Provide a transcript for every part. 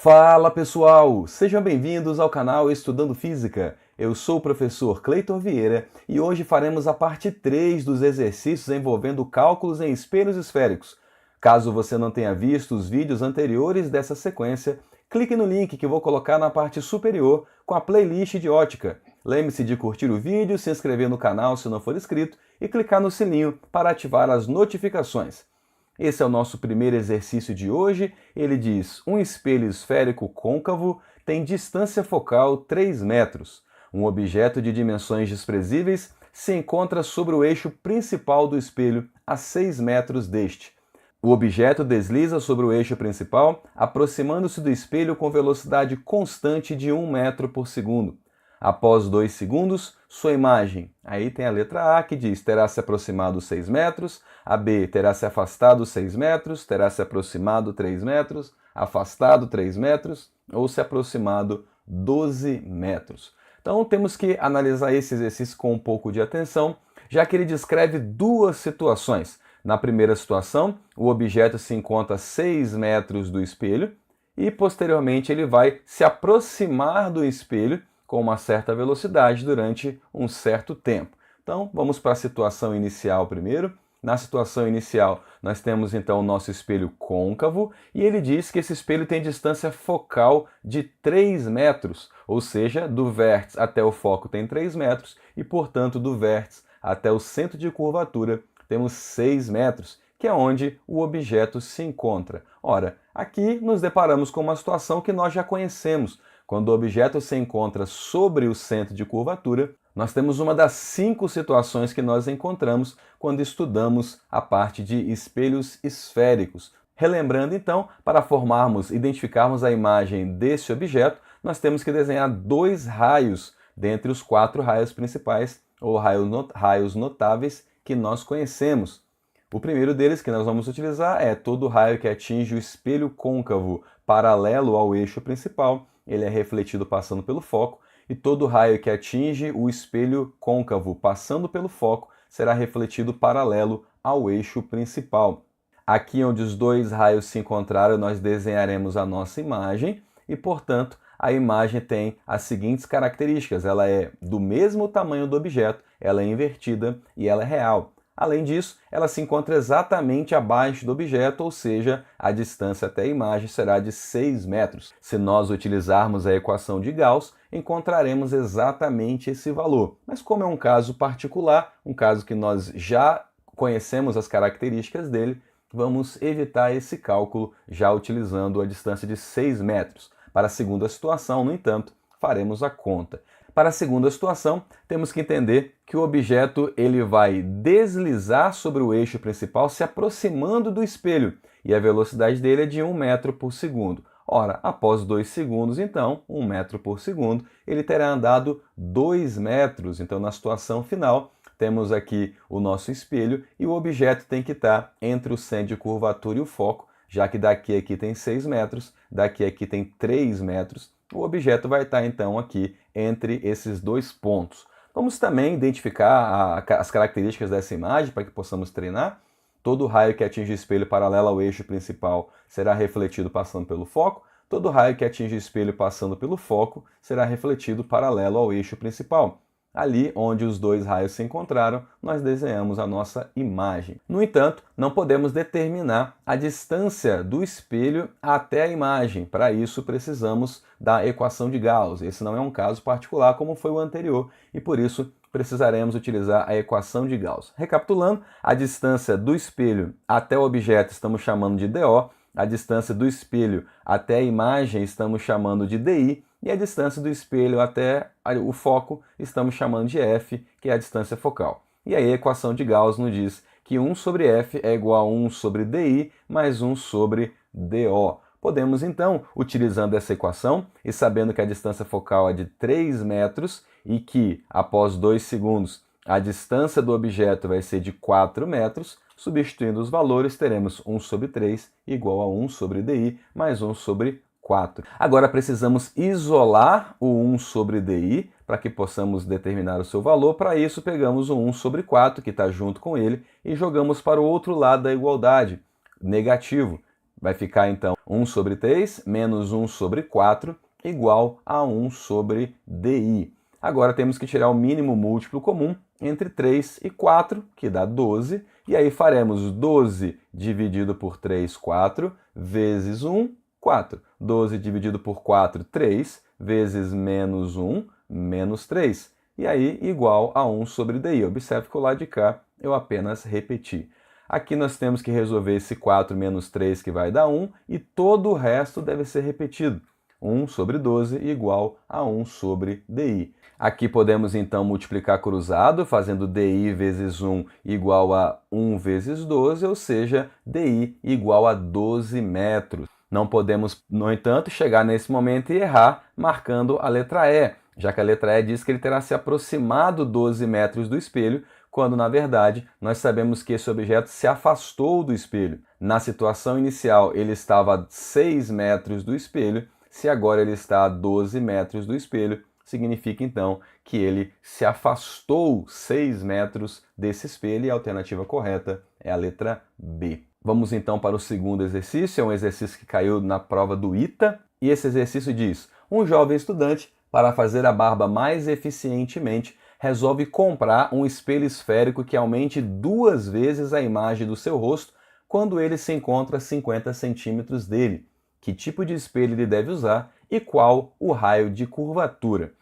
Fala pessoal, sejam bem-vindos ao canal Estudando Física. Eu sou o professor Cleiton Vieira e hoje faremos a parte 3 dos exercícios envolvendo cálculos em espelhos esféricos. Caso você não tenha visto os vídeos anteriores dessa sequência, clique no link que vou colocar na parte superior com a playlist de ótica. Lembre-se de curtir o vídeo, se inscrever no canal se não for inscrito e clicar no sininho para ativar as notificações. Esse é o nosso primeiro exercício de hoje. Ele diz: um espelho esférico côncavo tem distância focal 3 metros. Um objeto de dimensões desprezíveis se encontra sobre o eixo principal do espelho a 6 metros deste. O objeto desliza sobre o eixo principal, aproximando-se do espelho com velocidade constante de 1 metro por segundo. Após 2 segundos, sua imagem, aí tem a letra A que diz, terá se aproximado 6 metros, a B terá se afastado 6 metros, terá se aproximado 3 metros, afastado 3 metros ou se aproximado 12 metros. Então temos que analisar esse exercício com um pouco de atenção, já que ele descreve duas situações. Na primeira situação, o objeto se encontra a 6 metros do espelho e posteriormente ele vai se aproximar do espelho com uma certa velocidade durante um certo tempo. Então, vamos para a situação inicial primeiro. Na situação inicial, nós temos então o nosso espelho côncavo e ele diz que esse espelho tem distância focal de 3 metros, ou seja, do vértice até o foco tem 3 metros e, portanto, do vértice até o centro de curvatura temos 6 metros, que é onde o objeto se encontra. Ora, aqui nos deparamos com uma situação que nós já conhecemos. Quando o objeto se encontra sobre o centro de curvatura, nós temos uma das 5 situações que nós encontramos quando estudamos a parte de espelhos esféricos. Relembrando então, para identificarmos a imagem desse objeto, nós temos que desenhar 2 raios dentre os 4 raios principais, ou raios notáveis, que nós conhecemos. O primeiro deles que nós vamos utilizar é todo raio que atinge o espelho côncavo paralelo ao eixo principal, ele é refletido passando pelo foco, e todo raio que atinge o espelho côncavo passando pelo foco será refletido paralelo ao eixo principal. Aqui onde os 2 raios se encontraram, nós desenharemos a nossa imagem e, portanto, a imagem tem as seguintes características. Ela é do mesmo tamanho do objeto, ela é invertida e ela é real. Além disso, ela se encontra exatamente abaixo do objeto, ou seja, a distância até a imagem será de 6 metros. Se nós utilizarmos a equação de Gauss, encontraremos exatamente esse valor. Mas como é um caso particular, um caso que nós já conhecemos as características dele, vamos evitar esse cálculo já utilizando a distância de 6 metros. Para a segunda situação, no entanto, faremos a conta. Para a segunda situação, temos que entender que o objeto ele vai deslizar sobre o eixo principal se aproximando do espelho e a velocidade dele é de 1 metro por segundo. Ora, após 2 segundos, então, 1 metro por segundo, ele terá andado 2 metros. Então, na situação final, temos aqui o nosso espelho e o objeto tem que estar entre o centro de curvatura e o foco, já que daqui a aqui tem 6 metros, daqui a aqui tem 3 metros. O objeto vai estar, então, aqui entre esses 2 pontos. Vamos também identificar as características dessa imagem para que possamos treinar. Todo raio que atinge o espelho paralelo ao eixo principal será refletido passando pelo foco. Todo raio que atinge o espelho passando pelo foco será refletido paralelo ao eixo principal. Ali onde os 2 raios se encontraram, nós desenhamos a nossa imagem. No entanto, não podemos determinar a distância do espelho até a imagem. Para isso, precisamos da equação de Gauss. Esse não é um caso particular como foi o anterior e, por isso, precisaremos utilizar a equação de Gauss. Recapitulando, a distância do espelho até o objeto estamos chamando de DO, a distância do espelho até a imagem estamos chamando de DI, e a distância do espelho até o foco estamos chamando de F, que é a distância focal. E aí a equação de Gauss nos diz que 1 sobre F é igual a 1 sobre DI mais 1 sobre DO. Podemos então, utilizando essa equação e sabendo que a distância focal é de 3 metros e que após 2 segundos a distância do objeto vai ser de 4 metros, substituindo os valores teremos 1 sobre 3 igual a 1 sobre DI mais 1 sobre 4. Agora precisamos isolar o 1 sobre DI para que possamos determinar o seu valor. Para isso pegamos o 1 sobre 4 que está junto com ele e jogamos para o outro lado da igualdade, negativo. Vai ficar então 1 sobre 3 menos 1 sobre 4 igual a 1 sobre DI. Agora temos que tirar o mínimo múltiplo comum entre 3 e 4, que dá 12, e aí faremos 12 dividido por 3, 4, vezes 1, 4. 12 dividido por 4, 3, vezes menos 1, menos 3. E aí igual a 1 sobre DI. Observe que o lado de cá eu apenas repeti. Aqui nós temos que resolver esse 4 menos 3, que vai dar 1, e todo o resto deve ser repetido. 1 sobre 12 igual a 1 sobre DI. Aqui podemos então multiplicar cruzado, fazendo DI vezes 1 igual a 1 vezes 12, ou seja, DI igual a 12 metros. Não podemos, no entanto, chegar nesse momento e errar marcando a letra E, já que a letra E diz que ele terá se aproximado 12 metros do espelho, quando na verdade nós sabemos que esse objeto se afastou do espelho. Na situação inicial ele estava a 6 metros do espelho, se agora ele está a 12 metros do espelho, significa então que ele se afastou 6 metros desse espelho e a alternativa correta é a letra B. Vamos então para o segundo exercício, é um exercício que caiu na prova do ITA, e esse exercício diz: um jovem estudante, para fazer a barba mais eficientemente, resolve comprar um espelho esférico que aumente 2 vezes a imagem do seu rosto quando ele se encontra a 50 centímetros dele. Que tipo de espelho ele deve usar e qual o raio de curvatura?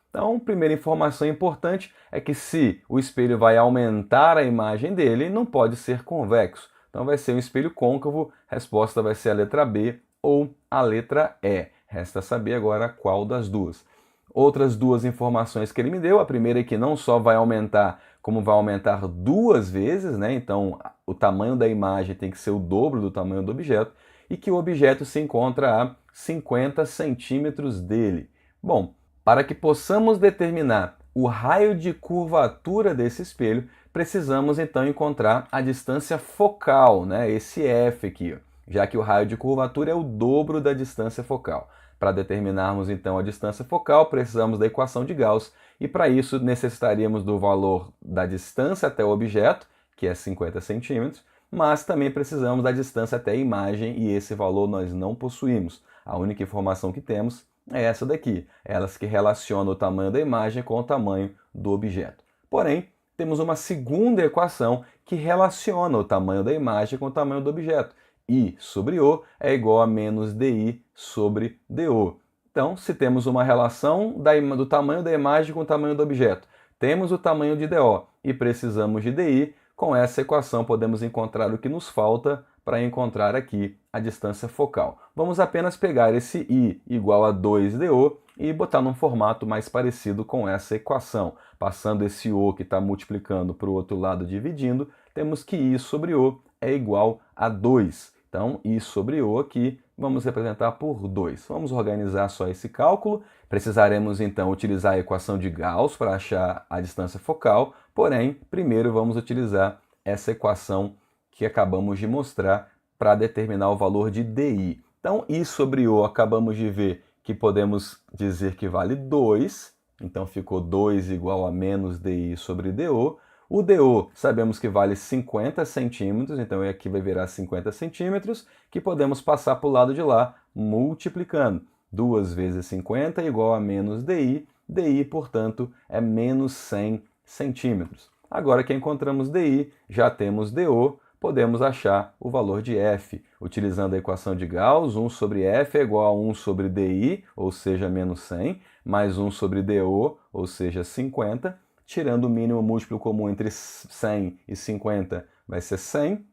Então, primeira informação importante é que se o espelho vai aumentar a imagem dele, não pode ser convexo. Então vai ser um espelho côncavo, a resposta vai ser a letra B ou a letra E. Resta saber agora qual das duas. Outras duas informações que ele me deu, a primeira é que não só vai aumentar, como vai aumentar 2 vezes, né? Então o tamanho da imagem tem que ser o dobro do tamanho do objeto, e que o objeto se encontra a 50 centímetros dele. Bom, para que possamos determinar o raio de curvatura desse espelho, precisamos então encontrar a distância focal, né? Esse F aqui, ó, já que o raio de curvatura é o dobro da distância focal. Para determinarmos então a distância focal, precisamos da equação de Gauss, e para isso necessitaríamos do valor da distância até o objeto, que é 50 centímetros, mas também precisamos da distância até a imagem, e esse valor nós não possuímos. A única informação que temos é essa daqui, elas que relacionam o tamanho da imagem com o tamanho do objeto. Porém, temos uma segunda equação que relaciona o tamanho da imagem com o tamanho do objeto. I sobre O é igual a menos DI sobre DO. Então, se temos uma relação do tamanho da imagem com o tamanho do objeto, temos o tamanho de DO e precisamos de DI, com essa equação podemos encontrar o que nos falta para encontrar aqui a distância focal. Vamos apenas pegar esse I igual a 2DO e botar num formato mais parecido com essa equação. Passando esse O que está multiplicando para o outro lado dividindo, temos que I sobre O é igual a 2. Então, I sobre O aqui, vamos representar por 2. Vamos organizar só esse cálculo. Precisaremos, então, utilizar a equação de Gauss para achar a distância focal, porém, primeiro vamos utilizar essa equação que acabamos de mostrar para determinar o valor de DI. Então, I sobre O acabamos de ver que podemos dizer que vale 2, então ficou 2 igual a menos DI sobre DO. O DO sabemos que vale 50 centímetros, então aqui vai virar 50 centímetros, que podemos passar para o lado de lá multiplicando. 2 vezes 50 igual a menos DI, DI, portanto, é menos 100 centímetros. Agora que encontramos DI, já temos DO, podemos achar o valor de F. Utilizando a equação de Gauss, 1 sobre F é igual a 1 sobre DI, ou seja, menos 100, mais 1 sobre DO, ou seja, 50, tirando o mínimo múltiplo comum entre 100 e 50 vai ser 100,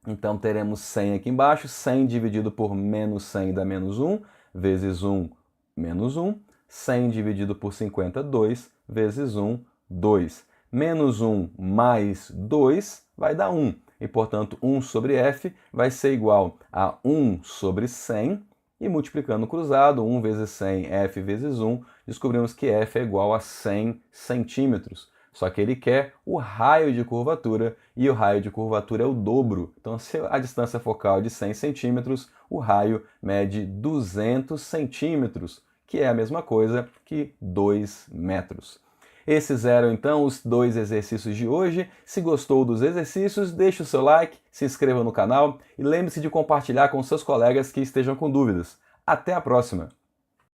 então teremos 100 aqui embaixo, 100 dividido por menos 100 dá menos 1, vezes 1, menos 1, 100 dividido por 50, 2, vezes 1, 2. Menos 1 mais 2 vai dar 1, e portanto 1 sobre F vai ser igual a 1 sobre 100, e multiplicando cruzado, 1 vezes 100, F vezes 1, descobrimos que F é igual a 100 centímetros. Só que ele quer o raio de curvatura, e o raio de curvatura é o dobro. Então, se a distância focal é de 100 centímetros, o raio mede 200 centímetros, que é a mesma coisa que 2 metros. Esses eram então os 2 exercícios de hoje. Se gostou dos exercícios, deixe o seu like, se inscreva no canal e lembre-se de compartilhar com seus colegas que estejam com dúvidas. Até a próxima!